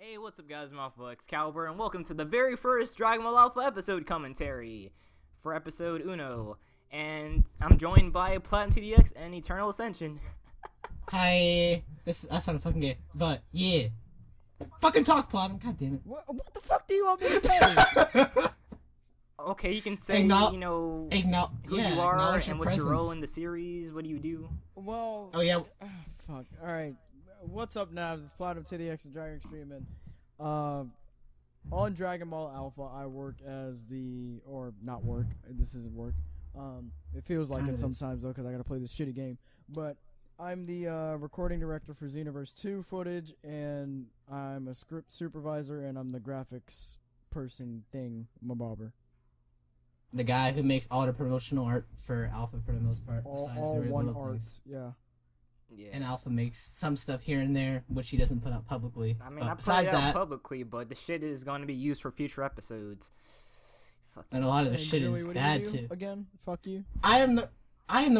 Hey, what's up guys, I'm Alphaexgames, and welcome to the very first Dragon Ball Alpha episode commentary for episode Uno. And I'm joined by Platinum TDX and EternalAscension. Hi, that's not a fucking game, but yeah. Fucking talk, Platinum, god damn it. What the fuck do you want me to say? Okay, you can say, who you are and what's your role in the series, what do you do? Well, oh yeah. Fuck, alright. What's up, Navs? It's Platinum TDX and Dragon Extreme, and on Dragon Ball Alpha, I work as not work, this isn't work, it feels like it sometimes, though, because I gotta play this shitty game, but I'm the recording director for Xenoverse 2 footage, and I'm a script supervisor, and I'm the graphics person thing, Mabobber. The guy who makes all the promotional art for Alpha for the most part, besides the one little art, things. yeah. And Alpha makes some stuff here and there, which he doesn't put out publicly. I mean, but I besides put it out that, publicly, but the shit is going to be used for future episodes. Fuck. And a lot of the shit Joey, is what do bad you do too. Again, fuck you. I am the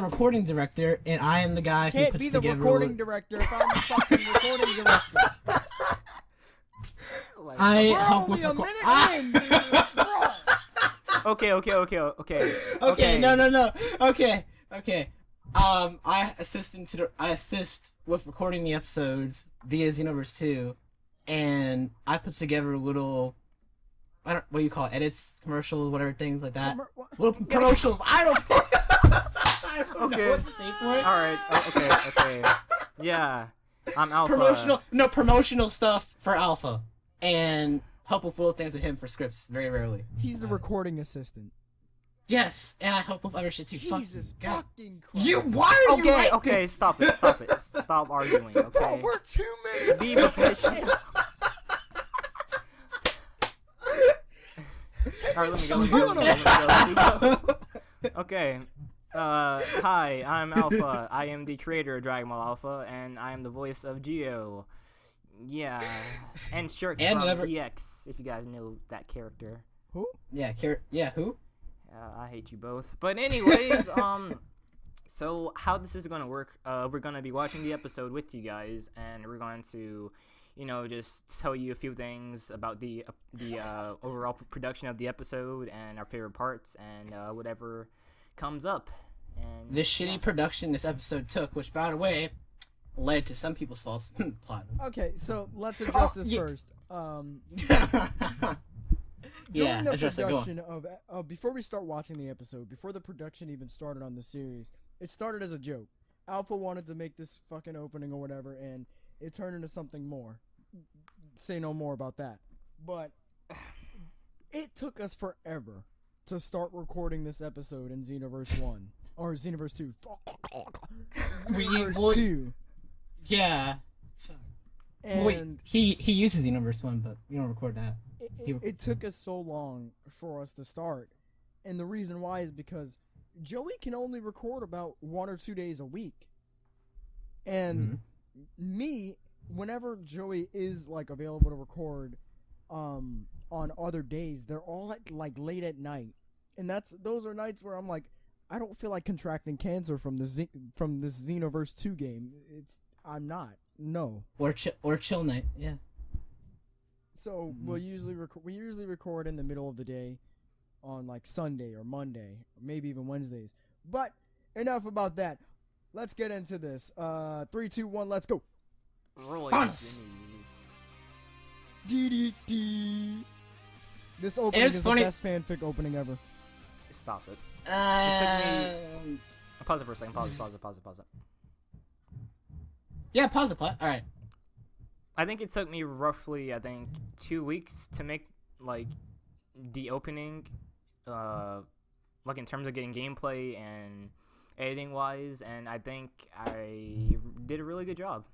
recording director, and I am the guy who puts together. Can't be the recording director if I'm the fucking recording director. I help with Okay, no. Okay. I assist with recording the episodes via Xenoverse 2, and I put together little, what do you call it, edits, commercials, whatever, things like that. Little promotional, I don't know what to say for it. Alright, okay. Yeah, I'm Alpha. Promotional stuff for Alpha, and help with little things with him for scripts, very rarely. He's the recording assistant. Yes, and I help with other shit too. Jesus fucking Christ. Why are you like Okay, this? stop it. Stop arguing, okay? Bro, we're 2 minutes. Be with the shit. Alright, let me go. Okay. Hi, I'm Alpha. I am the creator of Dragon Ball Alpha, and I am the voice of Geo. Yeah. And Shirk from EX, if you guys know that character. Who? Yeah, who? I hate you both. But anyways, so how this is going to work, we're going to be watching the episode with you guys, and we're going to, just tell you a few things about the overall production of the episode and our favorite parts and whatever comes up. And this shitty production this episode took, which, by the way, led to some people's faults. Platinum. Okay, so let's address this first. During the production of before we start watching the episode, before the production even started on the series, it started as a joke. Alpha wanted to make this fucking opening or whatever, and it turned into something more. Say no more about that. But it took us forever to start recording this episode in Xenoverse 1 or Xenoverse 2. Xenoverse 2. Yeah. And wait, he uses Xenoverse 1, but we don't record that. It took us so long for us to start, and the reason why is because Joey can only record about 1 or 2 days a week, and me, whenever Joey is like available to record, on other days, they're all at like late at night, and those are nights where I'm like, I don't feel like contracting cancer from this Xenoverse 2 game. I'm not. No. Or chill night. Yeah. So we usually record in the middle of the day, on like Sunday or Monday, or maybe even Wednesdays. But enough about that. Let's get into this. 3, 2, 1, let's go. Honest. DDD. This opening is the best fanfic opening ever. Stop it. It took me... Pause it for a second. Pause it. Yeah, pause it. Alright. I think it took me roughly, 2 weeks to make, like, the opening, like, in terms of getting gameplay and editing-wise, and I think I did a really good job.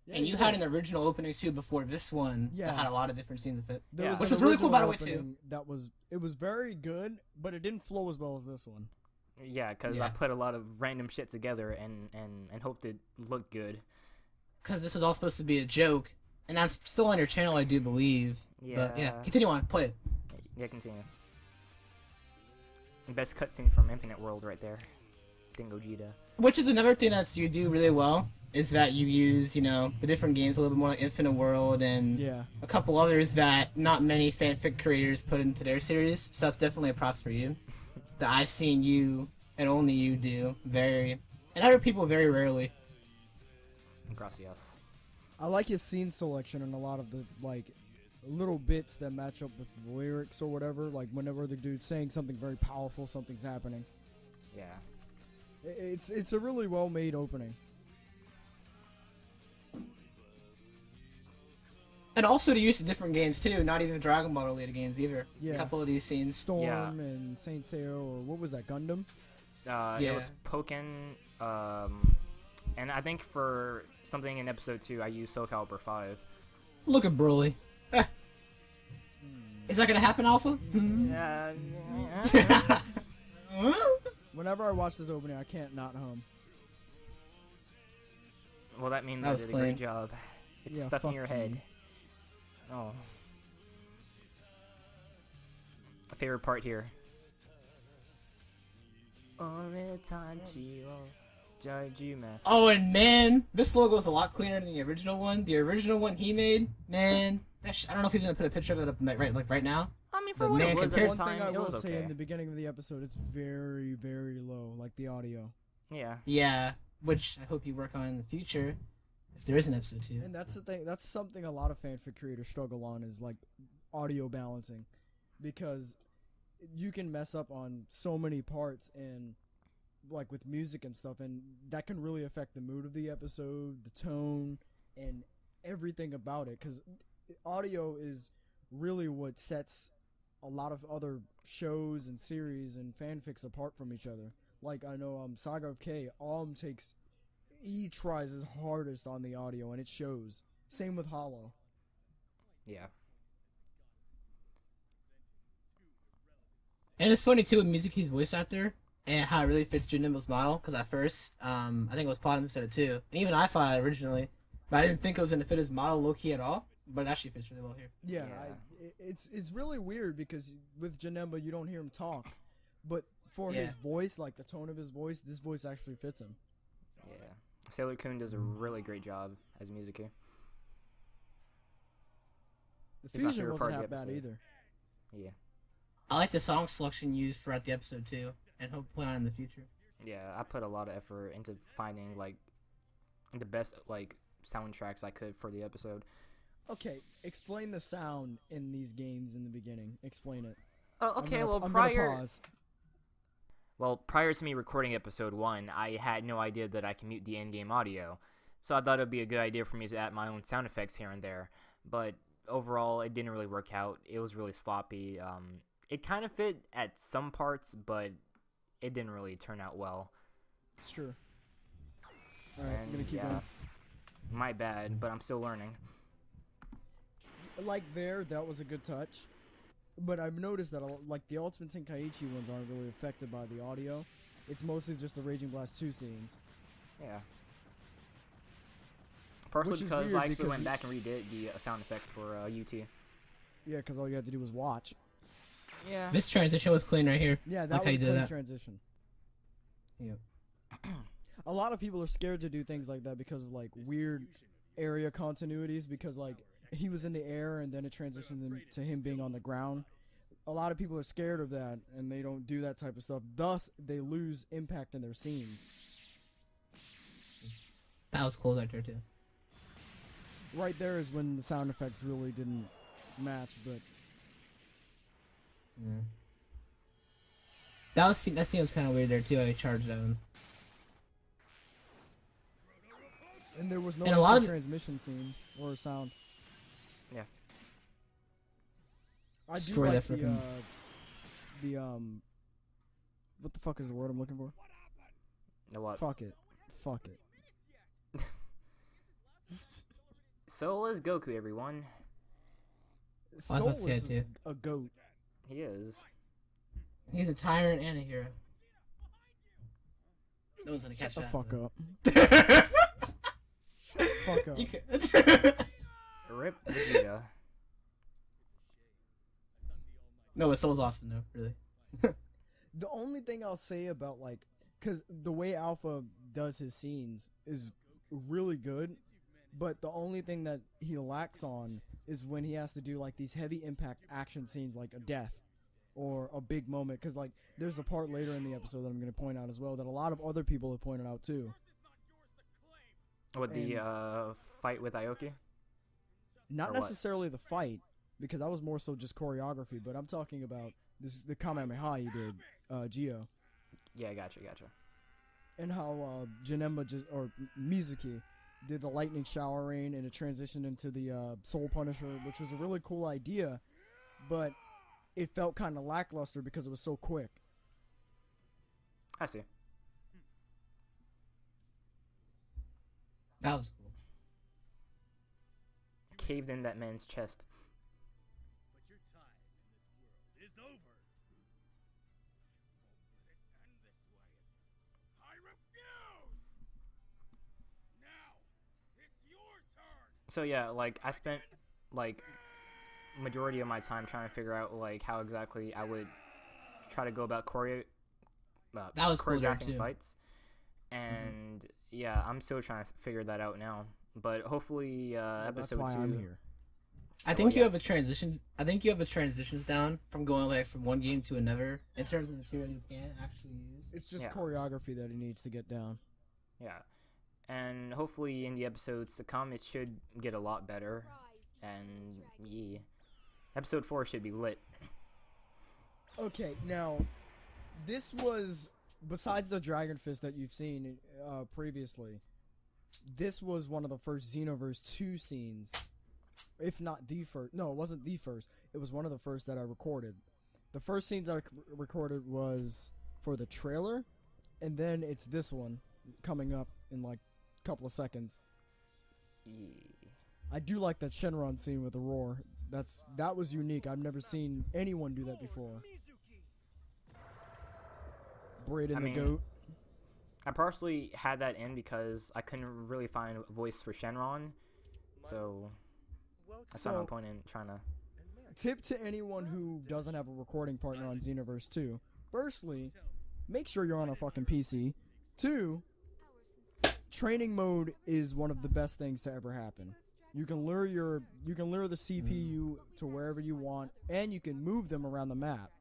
Yeah, and you had an original opening, too, before this one that had a lot of different scenes of it. Which was really cool, by the way, too. It was very good, but it didn't flow as well as this one. Yeah, because I put a lot of random shit together and hoped it looked good. Because this was all supposed to be a joke, and that's still on your channel, I do believe. Yeah. But yeah, continue on, play it. Yeah, continue. The best cutscene from Infinite World right there. Dingo Jita. Which is another thing that you do really well. is that you use, you know, the different games a little bit more like Infinite World and Yeah. a couple others that not many fanfic creators put into their series. So that's definitely a props for you. That I've seen you and only you do and other people very rarely. Gracias. I like his scene selection and a lot of the like little bits that match up with the lyrics or whatever. Like whenever the dude's saying something very powerful, something's happening. Yeah. It's a really well made opening. And also the use of different games too, not even Dragon Ball related games either. Yeah. A couple of these scenes. Storm Yeah. and Saint Seiya, or what was that, Gundam? It was Pokken, and I think for something in episode 2, I used Soul Calibur 5. Look at Broly. Is that gonna happen, Alpha? Yeah. Whenever I watch this opening, I can't not hum. Well, that means That I was did a great clean. job. It's Yeah, stuck in fuck your you. head. Oh. A favorite part here. Oh, and man, this logo is a lot cleaner than the original one. The original one he made, man, I don't know if he's gonna put a picture of it up right now. I mean, for But what man, it was at compared- the One thing time, I it was will say okay. in the beginning of the episode, it's very, very low, like the audio. Yeah. Yeah, which I hope you work on in the future, if there is an episode 2. And that's the thing. That's something a lot of fanfic creators struggle on is like audio balancing, because you can mess up on so many parts and like with music and stuff, and that can really affect the mood of the episode, the tone, and everything about it. Because audio is really what sets a lot of other shows and series and fanfics apart from each other. Like I know Saga of K, he tries his hardest on the audio, and it shows. Same with Hollow. Yeah. And it's funny too with Mizuki's voice actor and how it really fits Junimbo's model. Because at first, I think it was Platinum said it too, and even I thought it originally, but I didn't think it was gonna fit his model low key at all. But it actually fits really well here. Yeah, Yeah. it's really weird because with Janemba you don't hear him talk, but for his Yeah. voice, like the tone of his voice, this voice actually fits him. Yeah. Sailor Kun does a really great job as Mizuki. The He's my fusion favorite part wasn't of the that bad episode. either. Yeah. I like the song selection used throughout the episode too, and hope to play on in the future. Yeah, I put a lot of effort into finding like the best like soundtracks I could for the episode. Okay, explain the sound in these games in the beginning. Explain it. Oh, okay. I'm Well, gonna prior pause. prior to me recording episode 1, I had no idea that I can mute the in-game audio, so I thought it'd be a good idea for me to add my own sound effects here and there. But overall, it didn't really work out. It was really sloppy. It kind of fit at some parts, but it didn't really turn out well. It's true. Alright, I'm gonna And, keep yeah, going. my bad, but I'm still learning. Like that was a good touch. But I've noticed that like the Ultimate Tenkaichi ones aren't really affected by the audio. It's mostly just the Raging Blast 2 scenes. Yeah. Partially Which is because weird I actually because went back and redid the sound effects for UT. Yeah, because all you had to do was watch. Yeah. This transition was clean right here. Yeah, that Like how was you a did clean that. transition. Yep. A lot of people are scared to do things like that because of like weird area continuities, because like he was in the air and then it transitioned to him being on the ground. A lot of people are scared of that and they don't do that type of stuff. Thus, they lose impact in their scenes. That was cool right there too. Right there is when the sound effects really didn't match, but Yeah. That scene was kind of weird there too. How he charged at him. and there was no And a lot extra of- transmission scene or sound. Yeah. I do Destroy like that frickin'- what the fuck is the word I'm looking for? Know what? Fuck it. Fuck it. So is Goku, everyone. I was about to say Soul it is too. a goat. He is. He's a tyrant and a hero. No one's gonna Shut catch the that. fuck though. up. Fuck up. You could. Rip Vegeta. No, but Soul's awesome though. Really. The only thing I'll say about like, cause the way Alpha does his scenes is really good, but the only thing that he lacks on is when he has to do like these heavy impact action scenes, like a death or a big moment. Because like there's a part later in the episode that I'm going to point out as well that a lot of other people have pointed out too. With the fight with Aoki? Not necessarily the fight, because that was more so just choreography, but I'm talking about the Kamehameha he did, Gio. Yeah, gotcha. And how or Mizuki did the lightning shower rain and it transitioned into the Soul Punisher, which was a really cool idea, but it felt kind of lackluster because it was so quick. I see. That was cool. Caved in that man's chest. But your time in this world is over. Won't let it end this way. I refuse! Now, it's your turn! So yeah, like I spent like majority of my time trying to figure out like how exactly I would try to go about that was cool choreographing too. fights. And yeah, I'm still trying to figure that out now. But hopefully episode That's why 2 I'm here. I think you have a transitions. I think you have a transitions down from going like from one game to another in terms of material you can actually use. It's just Yeah. choreography that he needs to get down. Yeah. And hopefully in the episodes to come it should get a lot better. And yeah. Episode 4 should be lit. Okay, now, this was, besides the Dragon Fist that you've seen previously, this was one of the first Xenoverse 2 scenes, if not the first. No, it wasn't the first. It was one of the first that I recorded. The first scenes I recorded was for the trailer, and then it's this one coming up in like a couple of seconds. Yeah. I do like that Shenron scene with the roar. That was unique. I've never seen anyone do that before. Braden the goat. I partially had that in because I couldn't really find a voice for Shenron, so I saw no point in trying to. Tip to anyone who doesn't have a recording partner on Xenoverse 2. Firstly, make sure you're on a fucking PC. 2, training mode is one of the best things to ever happen. You can lure the CPU to wherever you want, and you can move them around the map.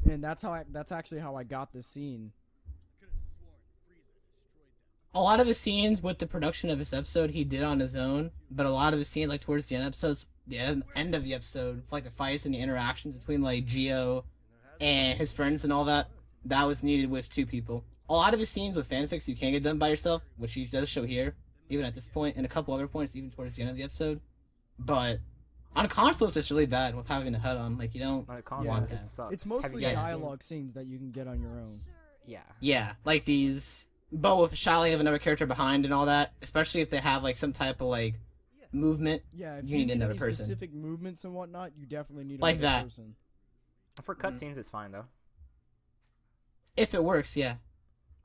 And that's actually how I got this scene. A lot of his scenes with the production of his episode he did on his own, but a lot of his scenes like towards the end episodes, the end of the episode, like the fights and the interactions between like Gio and his friends and all that, that was needed with 2 people. A lot of his scenes with fanfics you can get done by yourself, which he does show here, even at this point, and a couple other points even towards the end of the episode. But on console, it's just really bad with having a HUD on. Like, you don't On a console, want it that. sucks. It's mostly Have you guys dialogue scenes that you can get on your own. seen- Yeah. Yeah, like these, but with Shyly of another character behind and all that, especially if they have like some type of like movement. Yeah, if You need another any person. specific movements and whatnot, you definitely need Like another that. person. For cutscenes, it's fine though. If it works, yeah.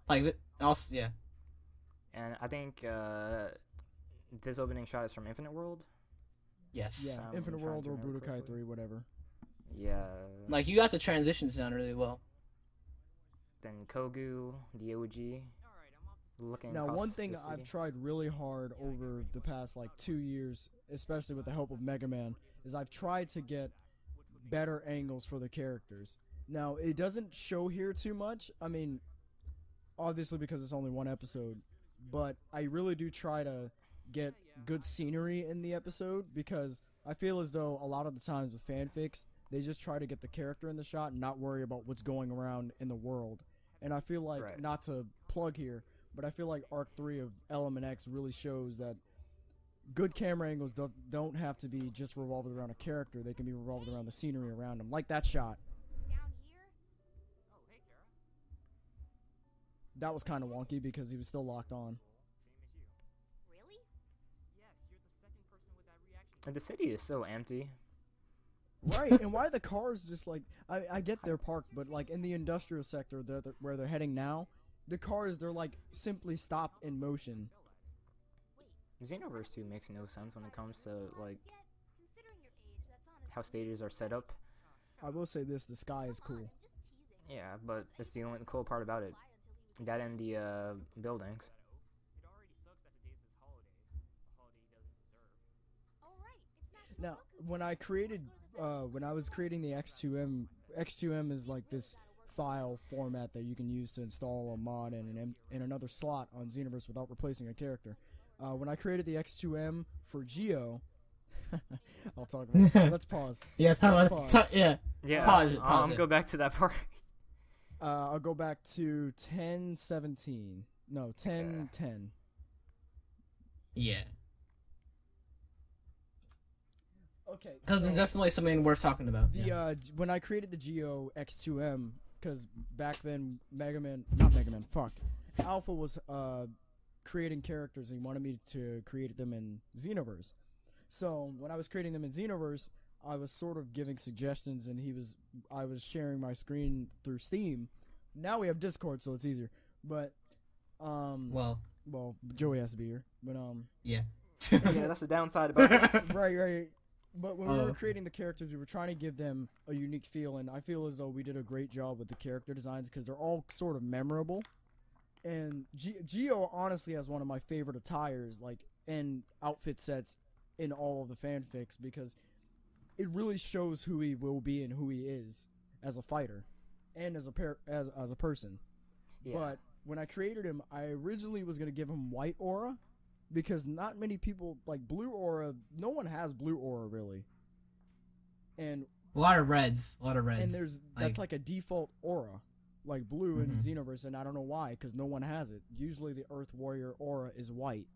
Like, also, yeah. And I think this opening shot is from Infinite World. Yes. Yeah, I'm Infinite trying World to or remember Budokai correctly. 3, whatever. Yeah. Like, you got the transitions down really well. Then Kogu, the OG. Looking Now, across one thing the I've city. tried really hard over the past like 2 years, especially with the help of Mega Man, is I've tried to get better angles for the characters. Now, it doesn't show here too much. I mean, obviously because it's only one episode, but I really do try to get good scenery in the episode because I feel as though a lot of the times with fanfics, they just try to get the character in the shot and not worry about what's going around in the world. And I feel like, Right. not to plug here, but I feel like Arc 3 of Element X really shows that good camera angles don't have to be just revolved around a character. They can be revolved around the scenery around them. Like that shot. Down here? Oh, hey, Kara. That was kind of wonky because he was still locked on. Really? Yes, you're the second person with that reaction. And the city is so empty. Right, and why the cars just like... I get they're parked, but like in the industrial sector where they're heading now, the cars, they're like simply stopped in motion. Xenoverse 2 makes no sense when it comes to like Yet, considering your age, that's honestly how stages are set up. I will say this, the sky is cool. I'm just teasing. Yeah, but it's the only cool part about it. That and the buildings. It already sucks that today's Now, when I was creating the X2M, X2M is like this file format that you can use to install a mod in another slot on Xenoverse without replacing a character. When I created the X2M for Geo, I'll talk about it. Let's pause. Yeah, yeah. Yeah. Pause it. Pause it. Go back to that part. I'll go back to 10:17. No, 10:10. Yeah. Okay. Because there's definitely something worth talking about. When I created the Geo X2M, because back then Alpha was creating characters and he wanted me to create them in Xenoverse. So when I was creating them in Xenoverse, I was sort of giving suggestions, and I was sharing my screen through Steam. Now we have Discord, so it's easier. But well, Joey has to be here. But yeah. Yeah, that's the downside about that. Right. But when we were creating the characters, we were trying to give them a unique feel, and I feel as though we did a great job with the character designs because they're all sort of memorable. And Geo honestly has one of my favorite attires, like, and outfit sets in all of the fanfics, because it really shows who he will be and who he is as a fighter and as a person. Yeah. But when I created him, I originally was going to give him white aura, because not many people like blue aura. No one has blue aura really, and a lot of reds. And that's like a default aura, like blue in Xenoverse, and I don't know why, because no one has it. Usually the Earth Warrior aura is white,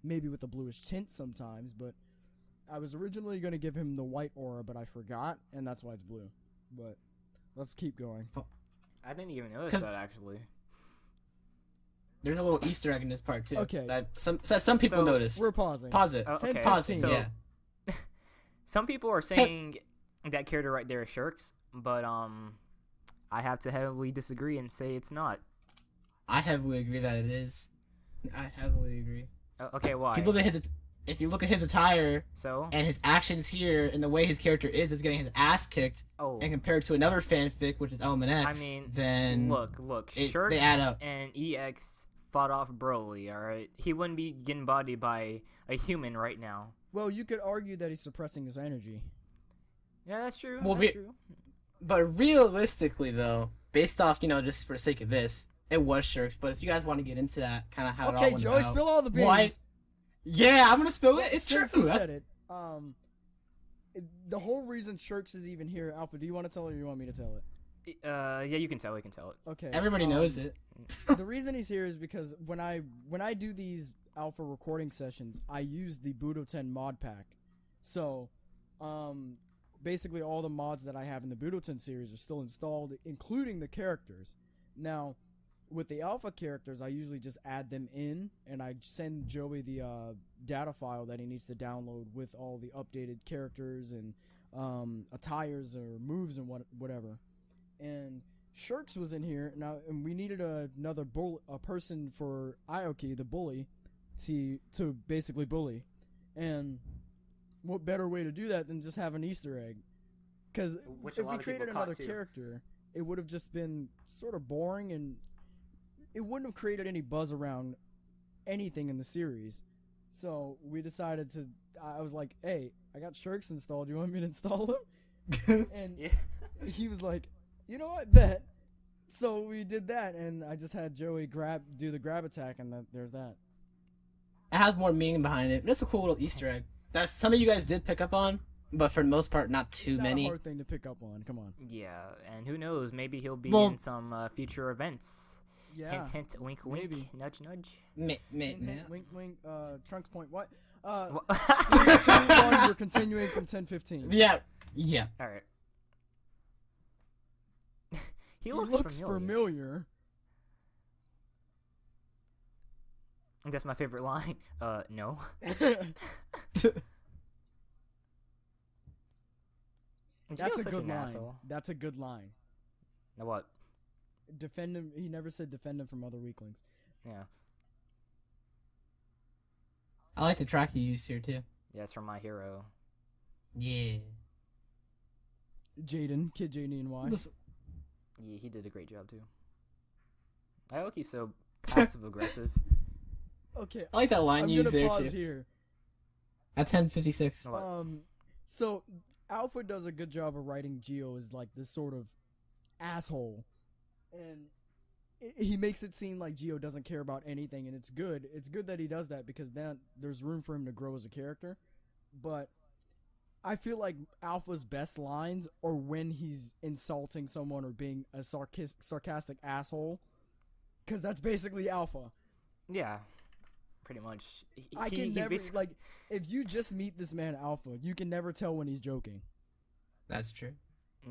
maybe with a bluish tint sometimes. But I was originally going to give him the white aura, but I forgot, and that's why it's blue. But let's keep going. I didn't even notice that actually. There's a little Easter egg in this part too. Okay. That some people noticed. We're pausing. Pause it. Okay. Pausing. So, yeah. Some people are saying that character right there is Shirks, but I have to heavily disagree and say it's not. I heavily agree that it is. I heavily agree. Okay, why? If you look at his attire, and his actions here, and the way his character is getting his ass kicked, and compared to another fanfic, which is Element X, then look, Shirks they add up. And EX fought off Broly, alright? He wouldn't be getting bodied by a human right now. Well, you could argue that he's suppressing his energy. Yeah, that's true. Well, that's true. But realistically, though, based off, just for the sake of this, it was Shirks. But if you guys want to get into that, kind of how it all went about. Okay, Joey, spill all the beans. Why? Yeah, I'm gonna spill it. It's true. You said it. The whole reason Shirks is even here, Alpha, do you want to tell it or you want me to tell it? Yeah, you can tell it. Okay. Everybody knows it. The reason he's here is because when I do these Alpha recording sessions, I use the Budo 10 mod pack. So, basically all the mods that I have in the Budo 10 series are still installed, including the characters. Now, with the Alpha characters, I usually just add them in, and I send Joey the data file that he needs to download with all the updated characters and attires or moves and whatever. And Shirks was in here now, and we needed another person for Aoki, the bully, to basically bully. And what better way to do that than just have an Easter egg? Because if we created another character, it would have just been sort of boring, and it wouldn't have created any buzz around anything in the series. So we decided to. I was like, "Hey, I got Shirks installed. You want me to install them?" And he was like, "You know what? Bet." So we did that, and I just had Joey do the grab attack, and there's that. It has more meaning behind it. It's a cool little Easter egg that some of you guys did pick up on, but for the most part, not too many. Not a hard thing to pick up on. Come on. Yeah, and who knows? Maybe he'll be in some future events. Yeah. Hint, hint, wink, wink, Maybe. Nudge, nudge. Wink, wink. Trunks point. What? What? We're continuing from 10:15. Yeah. All right. He looks familiar. That's my favorite line. No. That's a good line. That's a good line. Now what? Defend him. He never said defend him from other weaklings. Yeah. I like the track you used here too. Yeah, it's from My Hero. Yeah. Jaden, Kid JDNY. Yeah, he did a great job too. Aoki's so passive aggressive. Okay. I like that line you used there too. Here. At 10:56. So Alpha does a good job of writing Geo as like this sort of asshole, and he makes it seem like Geo doesn't care about anything, and it's good. It's good that he does that because then there's room for him to grow as a character. But I feel like Alpha's best lines are when he's insulting someone or being a sarcastic asshole, because that's basically Alpha. Yeah, pretty much. I can he's never basically- like if you just meet this man Alpha, you can never tell when he's joking. That's true.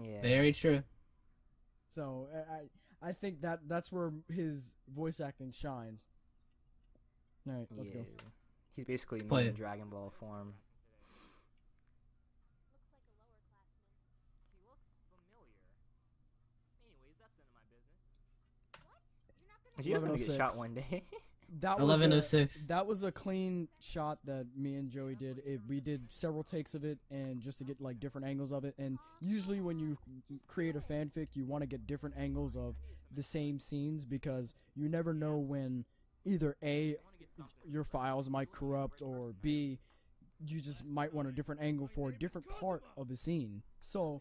Yeah. Very true. So I think that's where his voice acting shines. All right, let's go. He's basically Play me in it. Dragon Ball form. Looks like a lower classman. He looks familiar. Anyways, that's none of my business. What? You're not gonna. Gio's gonna get 11:06. shot one day. That 11:06. That was a clean shot that me and Joey did. We did several takes of it, and just to get like different angles of it. And usually, when you create a fanfic, you want to get different angles of the same scenes because you never know when either A, your files might corrupt, or B, you just might want a different angle for a different part of a scene. So,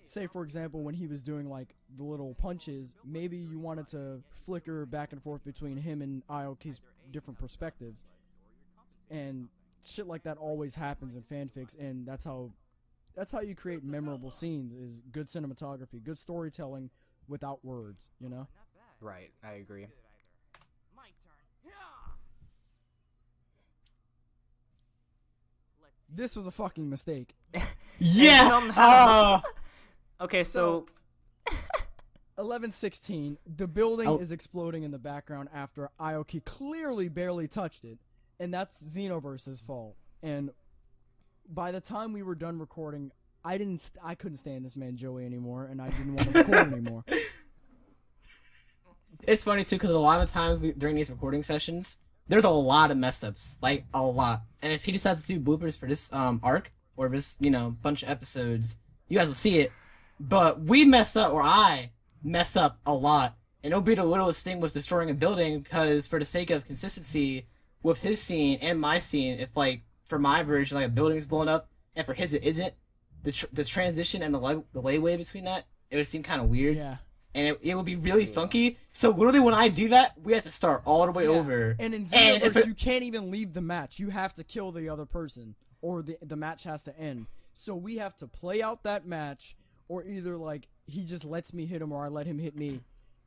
say for example, when he was doing like the little punches, maybe you wanted to flicker back and forth between him and Aoki's different perspectives, and shit like that always happens in fanfics, and that's how you create memorable scenes, is good cinematography, good storytelling without words, you know? Right, I agree. My turn. Let's see. This was a fucking mistake. Yeah. somehow- Okay, so 11:16, the building Oh. is exploding in the background after Aoki clearly barely touched it, and that's Xenoverse's fault. And by the time we were done recording, I couldn't stand this man Joey anymore, and I didn't want to record anymore. It's funny too because a lot of times during these recording sessions, there's a lot of mess ups, like a lot. And if he decides to do bloopers for this arc or this bunch of episodes, you guys will see it. But we mess up, or I mess up a lot, and it'll be the littlest thing with destroying a building because for the sake of consistency with his scene and my scene, if like for my version like a building's blown up and for his it isn't, the transition and the layway between that, it would seem kind of weird. Yeah. And it would be really funky. So literally, when I do that, we have to start all the way Yeah. over. And in And if Xenoverse, it- you can't even leave the match. You have to kill the other person, or the match has to end. So we have to play out that match, or either like he just lets me hit him, or I let him hit me,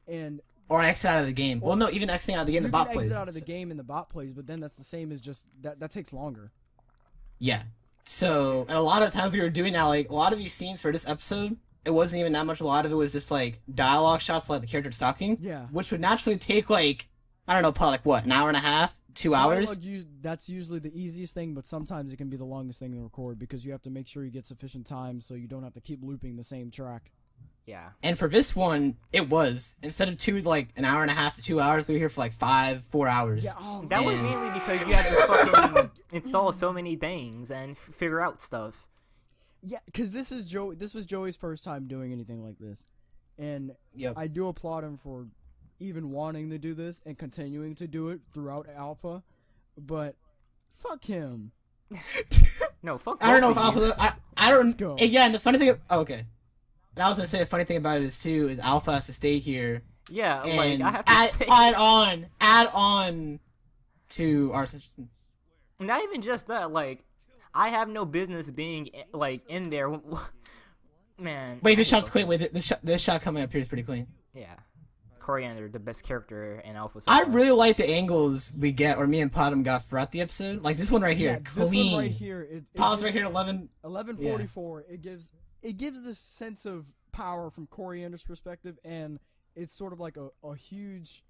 and Or exit out of the game. Well, no, even exiting out of the game, you the bot can exit plays. out of the game and the bot plays. But then that's the same as just that takes longer. Yeah. So, and a lot of times we were doing that, like, a lot of these scenes for this episode, it wasn't even that much. A lot of it was just, like, dialogue shots, like the character talking. Yeah. Which would naturally take, like, I don't know, probably, like, what, an hour and a half? 2 hours? That's usually the easiest thing, but sometimes it can be the longest thing to record because you have to make sure you get sufficient time so you don't have to keep looping the same track. yeah. And for this one, it was. Instead of an hour and a half to 2 hours, we were here for, like, 4 hours. Yeah, oh, That was And- mainly because you had to fucking install so many things and figure out stuff. yeah, because this was Joey's first time doing anything like this, and Yep. I do applaud him for even wanting to do this and continuing to do it throughout Alpha, but fuck him. No, fuck. I don't know if both of you. Alpha. I don't. go. Yeah, and the funny thing. Oh, okay. And I was gonna say the funny thing about it is too is Alpha has to stay here Yeah, like and I have to say, add on to our session. not even just that. Like, I have no business being like in there. Man. Wait, this shot's clean. Wait, this shot coming up here is pretty clean. Yeah. Coriander, the best character in Alpha. So I far. really like the angles we get, or me and Platinum got throughout the episode. Like this one right here, Yeah, clean. This one right here, Pause right here, 11. 11:44. It gives this sense of power from Coriander's perspective, and it's sort of like a huge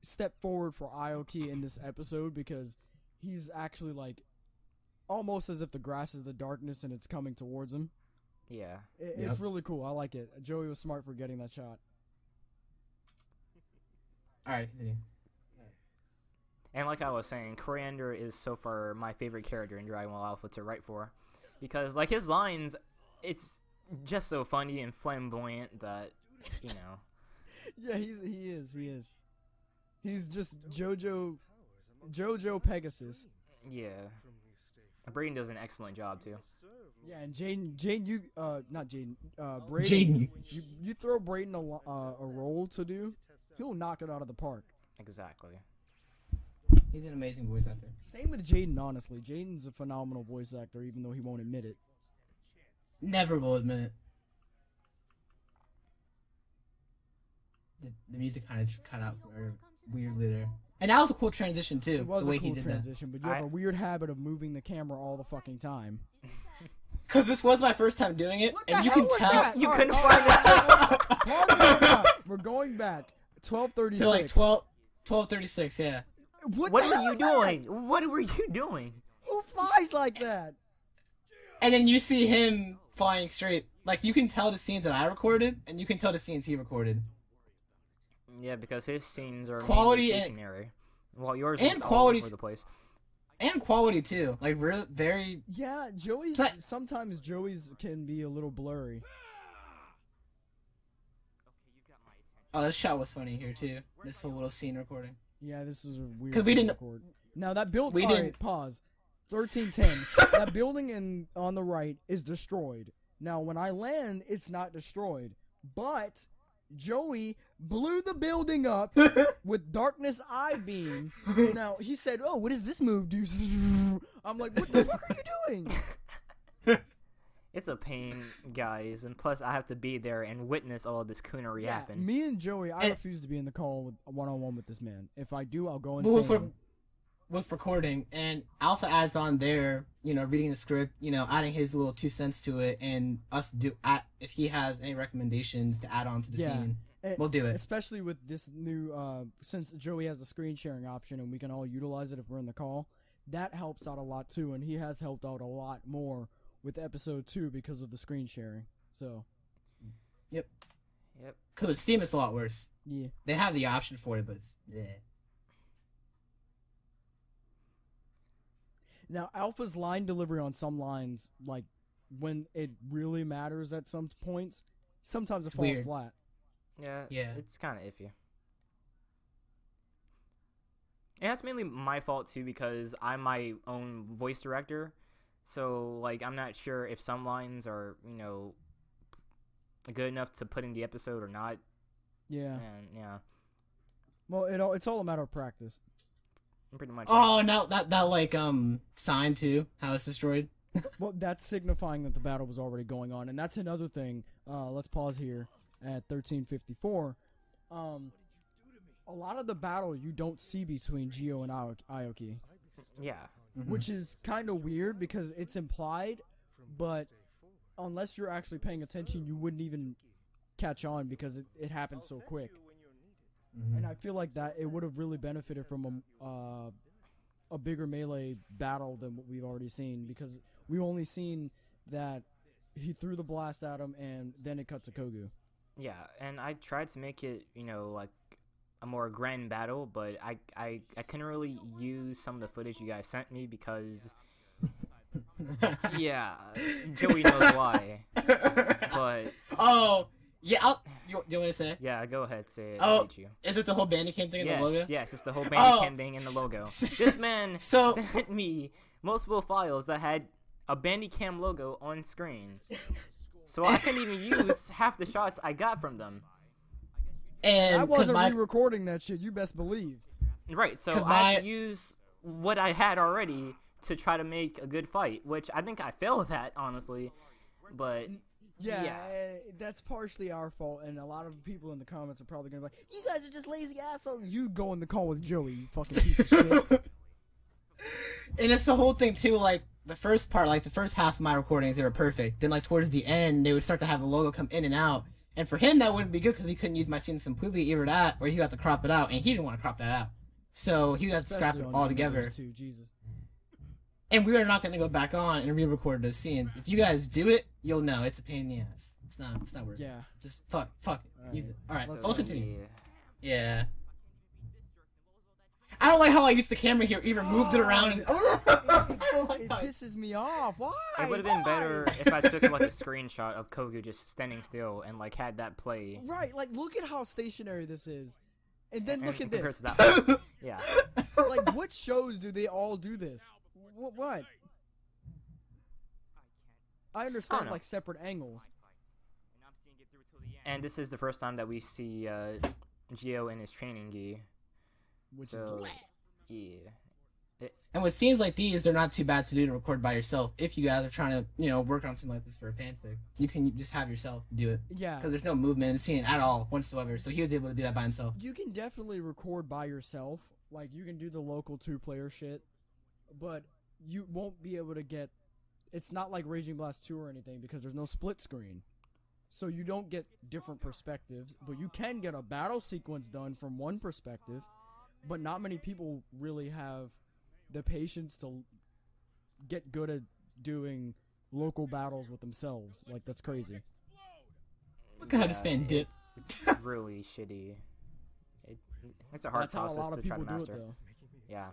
step forward for Aoki in this episode because he's actually like almost as if the grass is the darkness and it's coming towards him. Yeah. It's Yep. really cool. I like it. Joey was smart for getting that shot. All right, continue. And like I was saying, Coriander is so far my favorite character in Dragon Ball Alpha to write for, because like his lines, it's just so funny and flamboyant that, you know. Yeah, he is. He's just JoJo Pegasus. Yeah. Braden does an excellent job too. Yeah, and Jane, you, not Jane, Braden, Jaden. you throw Braden a role to do, he'll knock it out of the park. Exactly. He's an amazing voice actor. Same with Jaden, honestly. Jaden's a phenomenal voice actor, even though he won't admit it. Never will admit it. The music kind of just cut out weirdly there. And that was a cool transition too. It was the way a cool he did transition, but you have a weird habit of moving the camera all the fucking time. Because this was my first time doing it, What and the you hell can was tell that? You All couldn't right, find it. We're going back. 12:36. to like 12:36. Yeah. What What the were hell you is that? doing? What were you doing? Who flies like that? And then you see him flying straight. Like you can tell the scenes that I recorded, and you can tell the scenes he recorded. Yeah, because his scenes are Quality mainly and- stationary, while yours and is all quality- over the place. And quality too. Like very. Yeah, Joey's. It's like- Sometimes Joey's can be a little blurry. Oh, this shot was funny here too. This whole little scene recording. Yeah, this was a weird. 'Cause we didn't- record. Now that building. we Alright, didn't- pause. 1310. That building on the right is destroyed. Now when I land, it's not destroyed, but Joey blew the building up with darkness eye beams. Now he said, "Oh, what does this move do?" I'm like, "What the fuck are you doing?" It's a pain, guys, and plus I have to be there and witness all of this coonery Yeah, happen. me and Joey, I And- refuse to be in the call with one-on-one with this man. If I do, I'll go Well, insane. with recording, and Alpha adds on there, reading the script, adding his little 2 cents to it, and us if he has any recommendations to add on to the Yeah. scene, And we'll do it. Especially with this new, since Joey has the screen sharing option and we can all utilize it if we're in the call, that helps out a lot too, and he has helped out a lot more with episode 2 because of the screen sharing. So, Yep. Because with Steam, it's a lot worse. yeah. They have the option for it, but it's Now, Alpha's line delivery on some lines, like, when it really matters at some points, sometimes It's it falls weird. flat. Yeah, it's kind of iffy. And that's mainly my fault too, because I'm my own voice director. So, like, I'm not sure if some lines are, good enough to put in the episode or not. Yeah. And, yeah, Well, it's all a matter of practice. pretty much. Oh, now that sign too, how it's destroyed. Well, that's signifying that the battle was already going on, and that's another thing. Let's pause here at 1354. A lot of the battle you don't see between Gio and Aoki, Yeah. which is kind of weird because it's implied, but unless you're actually paying attention, you wouldn't even catch on because it happened so quick. And I feel like that it would have really benefited from a bigger melee battle than what we've already seen, because we've only seen that he threw the blast at him and then it cut to Kogu. Yeah, and I tried to make it, like a more grand battle, but I couldn't really use some of the footage you guys sent me because, yeah, Joey knows why. But Oh, yeah. Do you want to say? yeah, go ahead, say it. Oh, I'll beat you. Is it the whole Bandicam thing in the logo? Yes, it's the whole Oh, Bandicam thing in the logo. This man So- sent me multiple files that had a Bandicam logo on screen. So I couldn't even use half the shots I got from them. And I 'cause wasn't my re-recording that shit, you best believe. Right, so 'Cause I my- use what I had already to try to make a good fight, which I think I failed at, honestly. But Yeah, Yeah. that's partially our fault, and a lot of people in the comments are probably gonna be like, "You guys are just lazy assholes." You go in the call with Joey, you fucking piece of shit. And it's the whole thing too, like the first part, like the first half of my recordings, they were perfect. Then like towards the end, they would start to have the logo come in and out. And for him, that wouldn't be good because he couldn't use my scenes completely, either that, or he'd have to crop it out, and he didn't want to crop that out. So he would have to scrap it Especially on all Joey together. too, Jesus. And we are not going to go back on and re-record those scenes. If you guys do it, you'll know it's a pain in the ass. It's not worth it. Yeah. Just fuck it. Use it. Alright, Let's let's go. continue. Yeah. I don't like how I used the camera here, even moved it around. And, I don't like It how pisses me off. Why? it would have been Why? better if I took like a screenshot of Kogu just standing still and like had that play. Right, like look at how stationary this is, and then look at compared this. to that one. Yeah. Like, what shows do they all do this? What? I understand know. like separate angles. And I'm seeing it through till the end. And this is the first time that we see Gio in his training gi. Which So, is yeah. And what seems like these are not too bad to do to record by yourself. If you guys are trying to, work on something like this for a fanfic, you can just have yourself do it. yeah. Because there's no movement in the scene at all whatsoever. So he was able to do that by himself. You can definitely record by yourself. Like, you can do the local 2-player shit, but you won't be able to get... It's not like Raging Blast 2 or anything, because there's no split screen. So you don't get different perspectives, but you can get a battle sequence done from one perspective, but not many people really have the patience to get good at doing local battles with themselves. Like, that's crazy. Look at how this man dipped. It's really shitty. It's a hard That's how a process lot of to try to people do master. it, though. Yeah.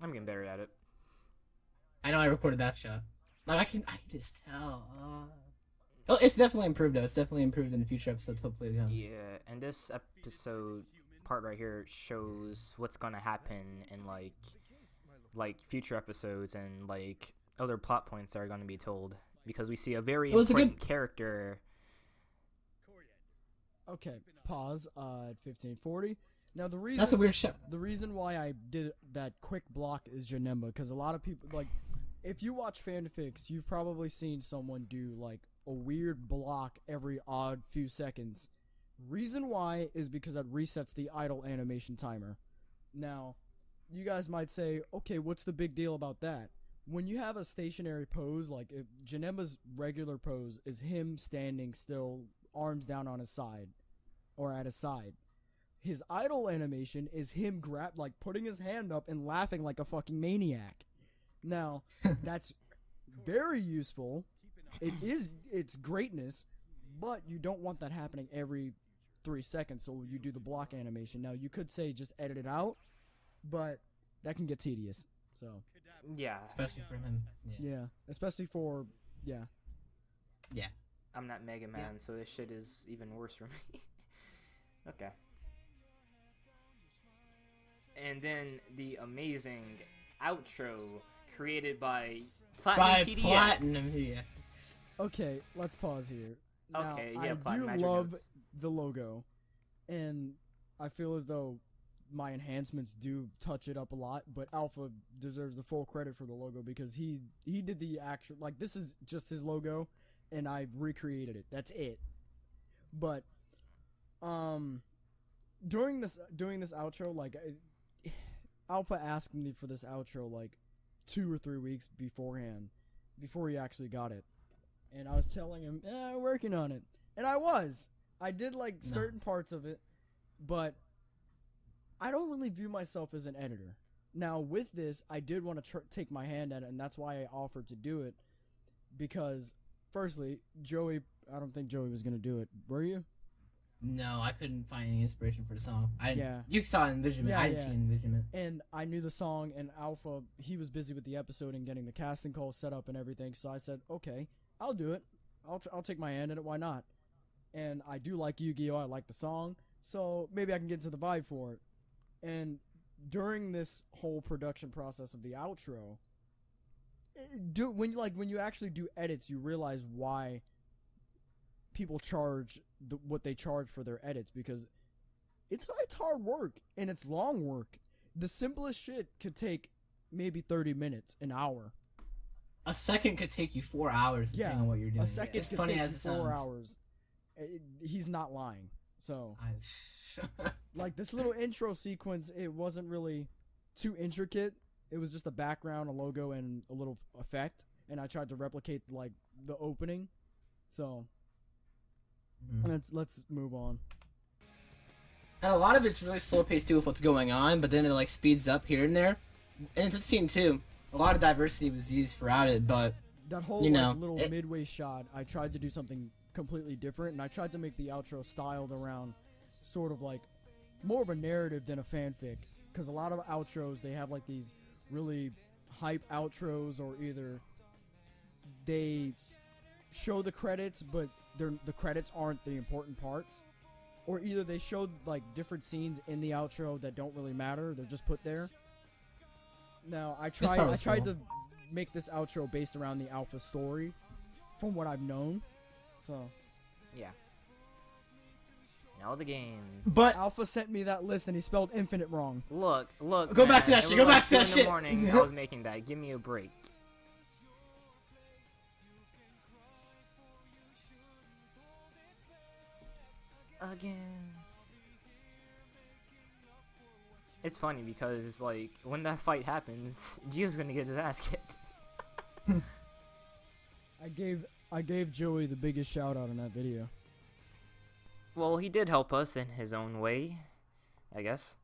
I'm getting better at it. I know I recorded that shot. Like, I can just tell. Oh, it's definitely improved, though. It's definitely improved in the future episodes, hopefully, to come. Yeah, and this episode part right here shows what's gonna happen in like future episodes and like other plot points that are gonna be told, because we see a very important character. Okay, pause at 1540. Now the reason That's a weird shot. The reason why I did that quick block is Janemba, because a lot of people, like, if you watch fanfics, you've probably seen someone do like a weird block every odd few seconds. Reason why is because that resets the idle animation timer. Now, you guys might say, okay, what's the big deal about that? When you have a stationary pose, like if Janemba's regular pose is him standing still, arms down on his side, or at his side. His idle animation is him putting his hand up and laughing like a fucking maniac. Now, that's very useful. It's greatness, but you don't want that happening every 3 seconds, so you do the block animation. Now, you could say just edit it out, but that can get tedious. So, Yeah. Especially for him. yeah, especially for, yeah. Yeah. I'm not Mega Man, so this shit is even worse for me. Okay. And then the amazing outro created by Platinum TDX. Platinum, yeah. Okay, let's pause here. Now, Okay, yeah, I do Platinum, add your love notes. the logo, and I feel as though my enhancements do touch it up a lot, but Alpha deserves the full credit for the logo because he did the actual, like, this is just his logo, and I recreated it. That's it. But, doing this outro, like, Alpha asked me for this outro, like, 2 or 3 weeks beforehand, before he actually got it. And I was telling him, working on it. And I did, like, certain parts of it, but I don't really view myself as an editor. Now, with this, I did want to take my hand at it, and that's why I offered to do it. Because, firstly, I don't think Joey was going to do it. Were you? No, I couldn't find any inspiration for the song. Yeah. You saw Envisionment. Yeah, I didn't see Envisionment. And I knew the song, and Alpha, he was busy with the episode and getting the casting call set up and everything, so I said, okay, I'll do it. I'll take my hand in it, why not? And I do like Yu-Gi-Oh! I like the song, so maybe I can get into the vibe for it. And during this whole production process of the outro, when you actually do edits, you realize why people charge what they charge for their edits, because it's hard work and it's long work. The simplest shit could take maybe 30 minutes, an hour. A second could take you 4 hours depending on what you're doing. A second it's could funny take as it you 4 sounds. hours. He's not lying. So, I- like, this little intro sequence, it wasn't really too intricate. It was just a background, a logo, and a little effect. And I tried to replicate, like, the opening. So, let's move on. And a lot of it's really slow paced too with what's going on, but then it like speeds up here and there. And it's a scene too. A lot of diversity was used throughout it, but That whole little midway shot, I tried to do something completely different, and I tried to make the outro styled around sort of like more of a narrative than a fanfic. Because a lot of outros, they have like these really hype outros, or either they show the credits, but the credits aren't the important parts. Or either they show like different scenes in the outro that don't really matter, they're just put there. Now, I tried to make this outro based around the Alpha story, from what I've known. So Yeah. Now the game. But Alpha sent me that list and he spelled infinite wrong. Look. Go back to that it shit, was go back to that 2 in the shit. morning, I was making that. Give me a break. Again. It's funny because, like, when that fight happens, Gio's gonna get his ass kicked. I gave Joey the biggest shout out in that video. Well, he did help us in his own way, I guess.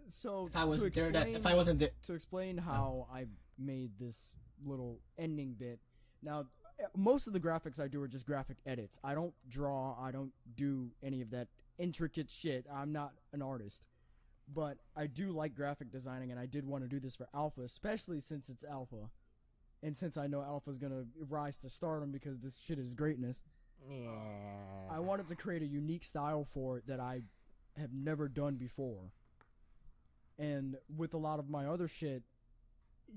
So if I wasn't there, to explain how I made this little ending bit. Now, most of the graphics I do are just graphic edits. I don't draw. I don't do any of that intricate shit. I'm not an artist. But I do like graphic designing, and I did want to do this for Alpha, especially since it's Alpha. And since I know Alpha's going to rise to stardom because this shit is greatness. Yeah. I wanted to create a unique style for it that I have never done before. And with a lot of my other shit,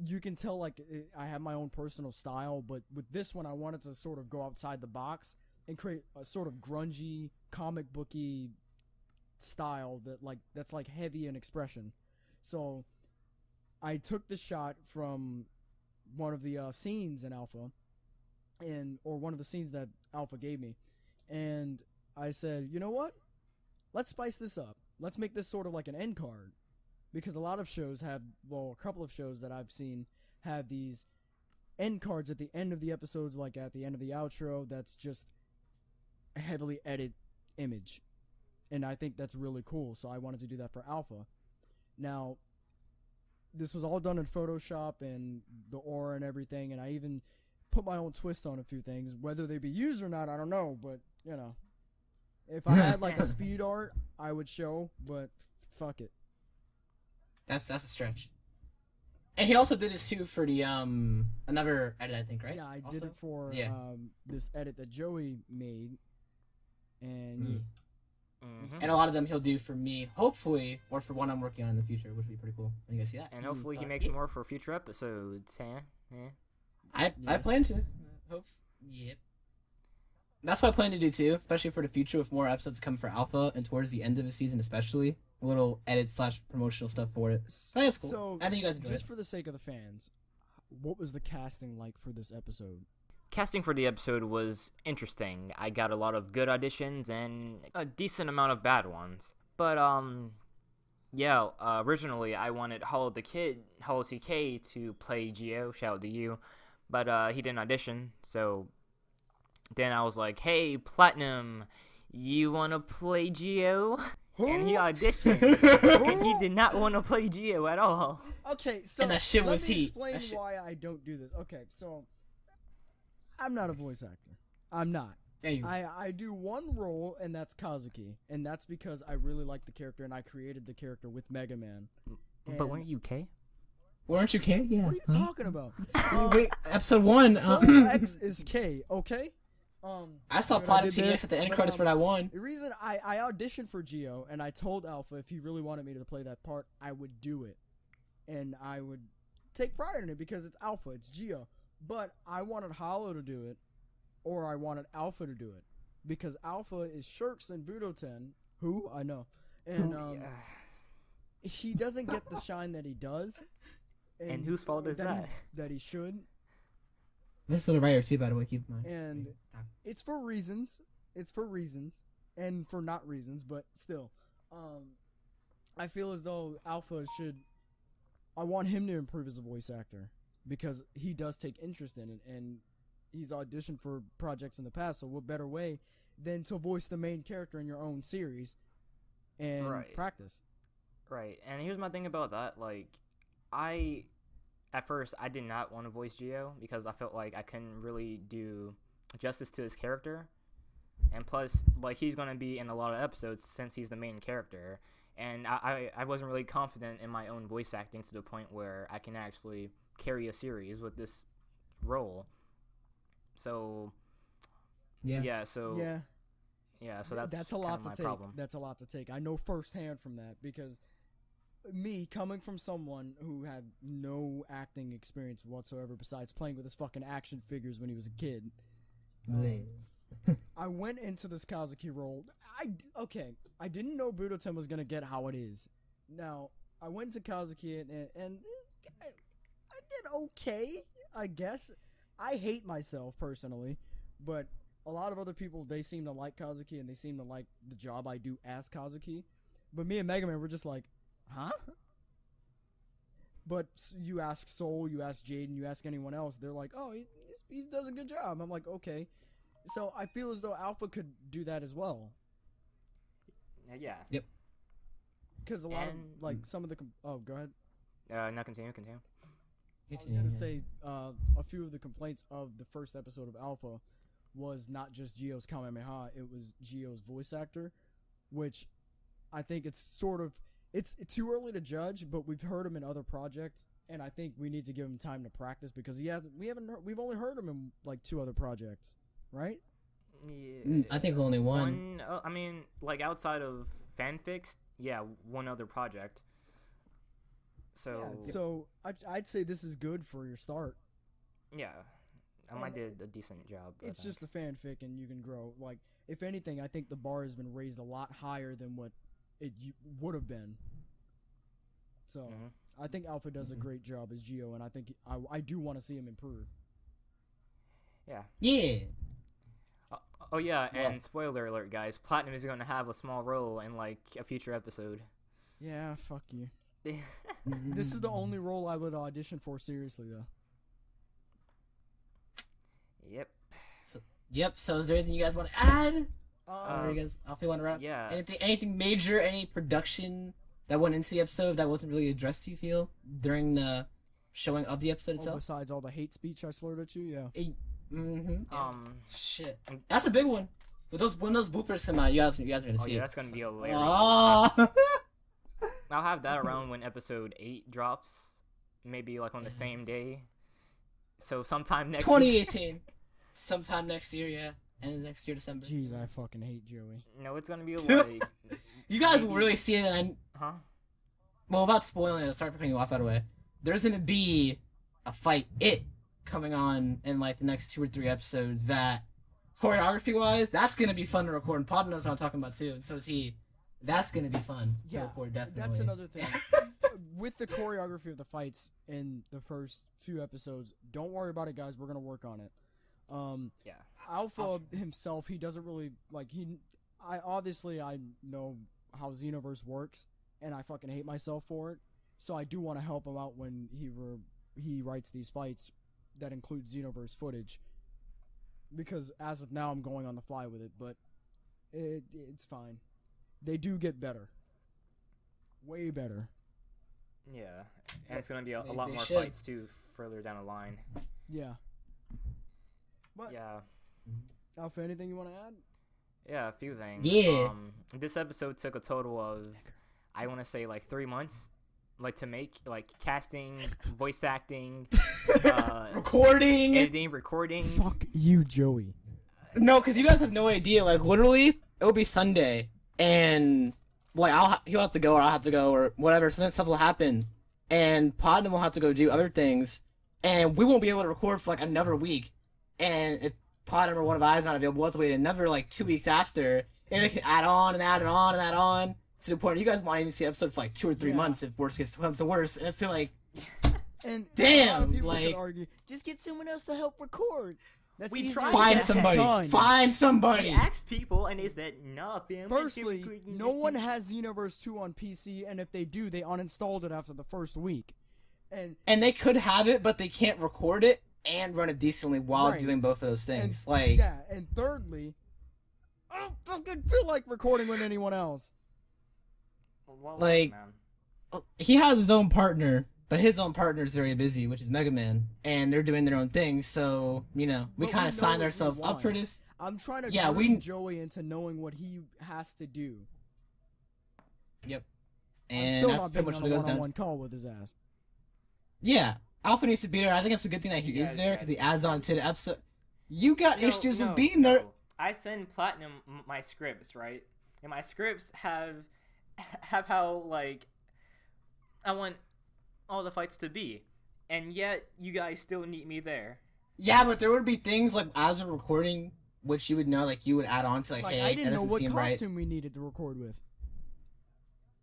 you can tell, like, I have my own personal style, but with this one, I wanted to sort of go outside the box and create a sort of grungy, comic booky style that's like heavy in expression. So I took the shot from one of the scenes in Alpha, or one of the scenes that Alpha gave me, and I said, you know what? Let's spice this up. Let's make this sort of like an end card. Because a lot of shows have, well, a couple of shows that I've seen have these end cards at the end of the episodes, like at the end of the outro, that's just a heavily edited image. And I think that's really cool, so I wanted to do that for Alpha. Now, this was all done in Photoshop and the aura and everything, and I even put my own twist on a few things. Whether they be used or not, I don't know, but, you know. If I had, like, a speed art, I would show, but fuck it. That's a stretch. And he also did this too for the another edit, I think, right? Yeah, I also? did it for Yeah. This edit that Joey made, and And a lot of them he'll do for me, hopefully, or for one I'm working on in the future, which would be pretty cool. You guys see that? And hopefully he makes more for future episodes, huh? Yeah. I plan to. Yep. That's what I plan to do too, especially for the future with more episodes come for Alpha and towards the end of the season, especially little edit / promotional stuff for it. I think it's cool. So, I think you guys enjoy just it. for the sake of the fans, what was the casting like for this episode? Casting for the episode was interesting. I got a lot of good auditions and a decent amount of bad ones. But, yeah, originally I wanted Hollow TK to play Gio, shout out to you, but he didn't audition, so then I was like, hey, Platinum, you want to play Gio? And he auditioned, and he did not want to play Gio at all. Okay, so And that shit let was me heat. explain That shit- why I don't do this. Okay, so I'm not a voice actor. I'm not. Yeah, you. I do one role, and that's Kazuki, and that's because I really like the character, and I created the character with Mega Man. But And- weren't you K? Weren't you K? Yeah. What are you talking about? Wait, episode 1. Soul X is K, okay? I saw when Platinum did TDX this, at the end but, credits for that one. The reason I auditioned for Gio, and I told Alpha if he really wanted me to play that part, I would do it. And I would take pride in it because it's Alpha, it's Gio. But I wanted Hollow to do it, or I wanted Alpha to do it. Because Alpha is Shirks and Budoten, who I know. And he doesn't get the shine that he does. And whose fault is that? That he should. This is a writer too, by the way. Keep in mind. And it's for reasons. It's for reasons. And for not reasons, but still. I feel as though Alpha should... I want him to improve as a voice actor. Because he does take interest in it. And he's auditioned for projects in the past. So what better way than to voice the main character in your own series and practice. Right. And here's my thing about that. Like, at first, I did not want to voice Gio because I felt like I couldn't really do justice to his character. And plus, like, he's going to be in a lot of episodes since he's the main character. And I wasn't really confident in my own voice acting to the point where I can actually carry a series with this role. So, so that's that's a lot kind of to my take. problem. That's a lot to take. I know firsthand from that because me coming from someone who had no acting experience whatsoever besides playing with his fucking action figures when he was a kid. I went into this Kazuki role. I didn't know Budoten was gonna get how it is. Now, I went to Kazuki and I did okay, I guess. I hate myself personally, but a lot of other people, they seem to like Kazuki and they seem to like the job I do as Kazuki. But me and Mega Man were just like, huh? But you ask Soul, you ask Jaden, you ask anyone else, they're like, oh, he does a good job. I'm like, okay. So I feel as though Alpha could do that as well. Yeah. Yep. Because a lot of, like, some of the... oh, go ahead. No, continue. I was going to say, a few of the complaints of the first episode of Alpha was not just Gio's Kamehameha, it was Gio's voice actor, which I think it's sort of... It's too early to judge, but we've heard him in other projects, and I think we need to give him time to practice because we've only heard him in, like, 2 other projects, right? Yeah. I think only one. I mean, like, outside of fanfics, yeah, 1 other project. So... Yeah, so I'd say this is good for your start. Yeah. I did a decent job. It's just a fanfic, and you can grow. Like, if anything, I think the bar has been raised a lot higher than what it would have been. So, I think Alpha does a great job as Gio, and I think I do want to see him improve. Yeah. Yeah. Oh yeah, and spoiler alert, guys, Platinum is going to have a small role in, like, a future episode. Yeah, fuck you. This is the only role I would audition for seriously, though. Yep. So is there anything you guys want to add? Or you guys, Alfie, want to wrap? Yeah. Anything major, any production that went into the episode that wasn't really addressed, you feel, during the showing of the episode itself? Besides all the hate speech I slurred at you, yeah. Shit. That's a big one. When those bloopers come out, you guys are gonna see it. That's gonna be hilarious. Oh. I'll have that around when episode 8 drops. Maybe, like, on the same day. So sometime next 2018. Sometime next year, yeah. End of next year, December. Jeez, I fucking hate Joey. No, it's gonna be like... You guys will really see it, Huh? Well, without spoiling it, sorry for cutting you off, by the way. There's gonna be a fight, coming on in, like, the next 2 or 3 episodes that, choreography-wise, that's gonna be fun to record. And Pod knows what I'm talking about, too, and so does he. That's gonna be fun to record, definitely. That's another thing. With the choreography of the fights in the first few episodes, don't worry about it, guys. We're gonna work on it. Yeah. Alpha himself, he doesn't really, like, I know how Xenoverse works, and I fucking hate myself for it, so I do want to help him out when he writes these fights that include Xenoverse footage, because as of now I'm going on the fly with it, but it's fine. They do get better. Way better. Yeah. And it's gonna be a lot more should. fights, too, further down the line. Yeah. But, yeah. Alpha, anything you want to add? Yeah, a few things. Yeah. This episode took a total of, I want to say, like, 3 months, like, to make, like, casting, voice acting, recording, editing, recording. Fuck you, Joey. No, because you guys have no idea. Like, literally, it'll be Sunday, and, like, he'll have to go, or I'll have to go, or whatever, so then stuff will happen, and Podnum will have to go do other things, and we won't be able to record for, like, another week. And if Podnum or one of I's not available, we'll have to wait another, like, 2 weeks after, and it can add on and add on and add on, to the point where you guys might even see episode for, like, 2 or 3 months if worse comes to worse, and it's still, like, and damn, a lot of people like, could argue, just get someone else to help record. That's We easy tried to find get somebody, done. find somebody. We asked people, and they said, nah, fam. Firstly, no one has Xenoverse 2 on PC, and if they do, they uninstalled it after the first week. And they could have it, but they can't record it and run it decently while doing both of those things. And thirdly, I don't fucking feel like recording with anyone else. Well, like, man. He has his own partner, but his own partner is very busy, which is Mega Man, and they're doing their own thing, so, you know, we kind of signed ourselves up for this. I'm trying to groom Joey into knowing what he has to do. Yep. And that's pretty much what it goes down to. One call with his ass. Yeah. Alpha needs to be there. I think it's a good thing that he is there, because he adds on to the episode. You got issues with being there. I send Platinum my scripts, right? And my scripts have how, like, I want all the fights to be, and yet you guys still need me there. Yeah, but there would be things like as we're recording, which you would know, like you would add on to like, Like, hey, I that didn't know doesn't what seem right. costume we needed to record with.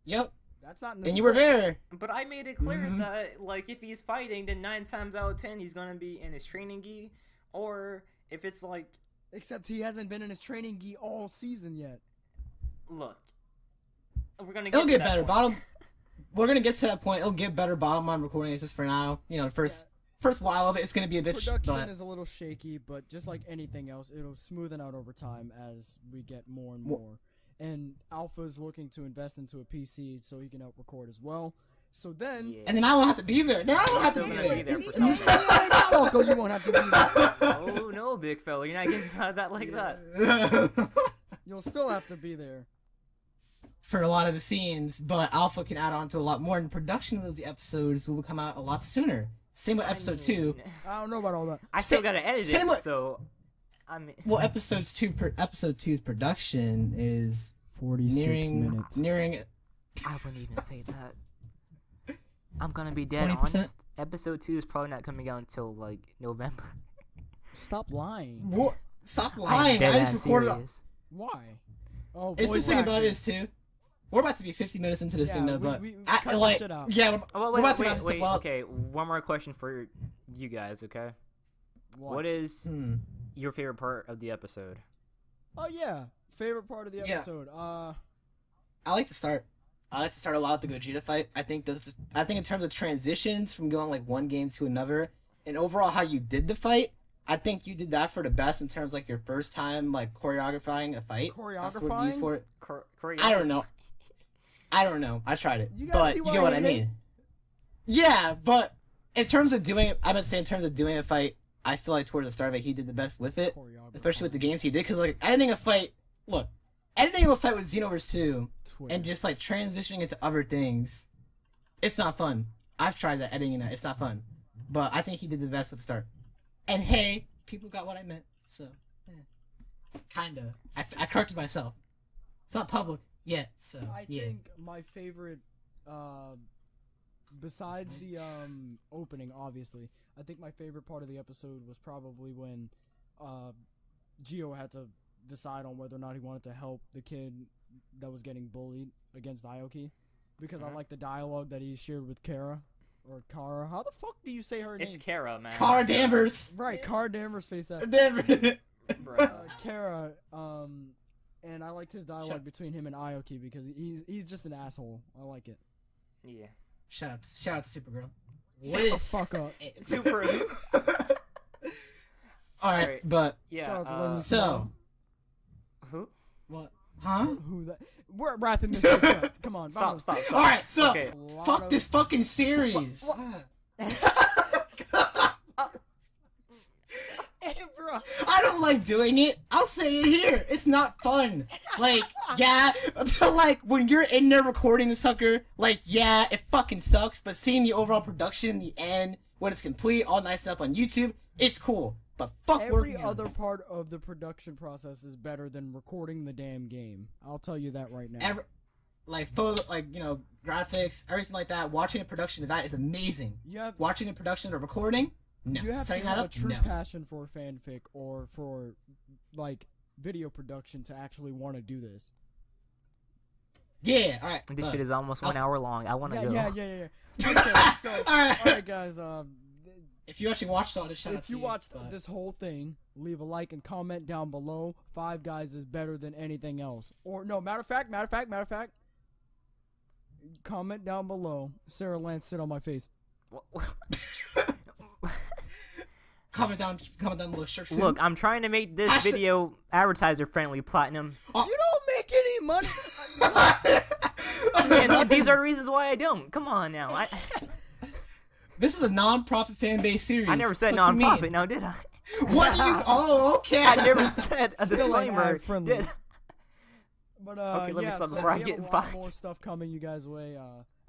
Yep, That's not in the and you were there. But I made it clear Mhm. that, like, if he's fighting, then 9 times out of 10 he's gonna be in his training gi, or if it's like, Except he hasn't been in his training gi all season yet. look, we're gonna It'll to get that better. point. Bottom. We're gonna get to that point. It'll get better. Bottom line recording is just for now. You know, first while of it, it's gonna be a bitch. Production But is a little shaky, but just like anything else, it'll smoothen out over time as we get more and more. And Alpha's looking to invest into a PC so he can help record as well. So then, Yeah. and then I won't have to be there. Then I won't have to Still be gonna be there. there for some Falco, you won't have to be there. Oh no, big fella, you're not getting out of that like that. You'll still have to be there. For a lot of the scenes, but Alpha can add on to a lot more, and production of those episodes will come out a lot sooner. Same with episode 2. I don't know about all that. I still Sa- gotta edit same it, with- so I mean, Well, episode 2's production is 46 minutes. nearing. I wouldn't even say that. I'm gonna be dead 20%? honest. Episode 2 is probably not coming out until like November. Stop lying. What? Stop I'm lying! I dead just ass recorded. serious. Why? Oh, It's the voice thing about acting. it is too. We're about to be 50 minutes into this Yeah, thing, though, we- but we I, cut like, shit out. yeah, Oh, we're about to wrap wait, this wait, up. okay, one more question for you guys, okay? What is Hmm. your favorite part of the episode? Oh yeah, favorite part of the Yeah. episode. I like to start. I like to start a lot with the Gogeta fight. I think in terms of transitions from going like one game to another, and overall how you did the fight, I think you did that for the best in terms of, like your first time like choreographing a fight. That's what you used for it. I don't know. I tried it, You guys but see you why get what I I hate mean. Yeah, but in terms of doing it, I would say in terms of doing a fight, I feel like towards the start of it, he did the best with it, especially with the games he did. Because like editing a fight with Xenoverse 2 and just like transitioning into other things, it's not fun. I've tried that editing that; it's not fun. But I think he did the best with the start. And hey, people got what I meant, so kinda. I corrected myself. It's not public yet, so I yeah. think my favorite, besides the opening, obviously, I think my favorite part of the episode was probably when Gio had to decide on whether or not he wanted to help the kid that was getting bullied against Aoki, because I like the dialogue that he shared with Kara. Or Kara. How the fuck do you say her It's name? Kara, man. Kara Danvers. Right, Kara Danvers face that. Danvers. Kara, and I liked his dialogue between him and Aoki because he's just an asshole. I like it. Yeah. Shout out to Supergirl. Shut the fuck up. Super. Alright, Alright. but Yeah. Shout out to Lennon so Who? what? Huh? Who that? We're wrapping this shit up. Come on, Stop! vamos. Stop! Stop! Alright, so Okay. fuck this fucking series. Hey, bro. I don't like doing it. I'll say it here. It's not fun. Like, yeah, like when you're in there recording the sucker, like, yeah, it fucking sucks. But seeing the overall production in the end, when it's complete, all nice up on YouTube, it's cool. But fuck Every working on other it. part of the production process is better than recording the damn game. I'll tell you that right now. Like photo, like graphics, everything like that. Watching a production of that is amazing. You have Watching a production or recording, no. you have to Setting have that a up, true no. passion for fanfic or for like video production to actually want to do this. Yeah, all right. This shit is almost 1 hour long. I want to Yeah, go. yeah. Okay, so, Alright. guys. If you actually watched all this, shout out If to you you. watched but- this whole thing, leave a like and comment down below. Five Guys is better than anything else. Or no, matter of fact, comment down below. Sarah Lance, sit on my face. comment down below. Sure, soon. Look, I'm trying to make this Hashtag- video advertiser friendly, Platinum. You don't make any money. And these are reasons why I don't. Come on now. This is a non-profit fan base series. I never said What do you non-profit, mean? now did I? What do you? Oh, okay. I never said a Still ain't disclaimer. ad-friendly. Did But Okay, let me yeah, stop so before I we get have a lot fired. more stuff coming you guys' way.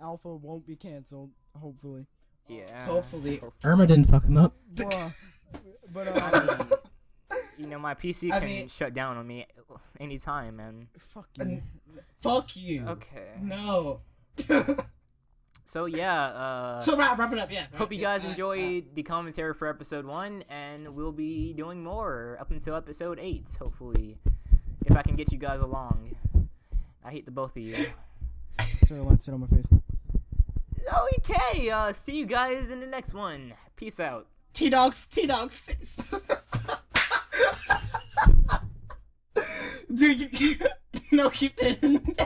Alpha won't be canceled, hopefully. Yeah. Hopefully, Irma didn't fuck him up. But You know, my PC I can mean- shut down on me anytime, man. fuck you. Fuck you. Okay. No. So yeah, So wrap it up. Yeah. hope you guys enjoyed the commentary for episode 1, and we'll be doing more up until episode 8, hopefully, if I can get you guys along. I hate the both of you. Sorry, light sit on my face. Okay, see you guys in the next one. Peace out. T-Dog face. Dude, no, keep it in.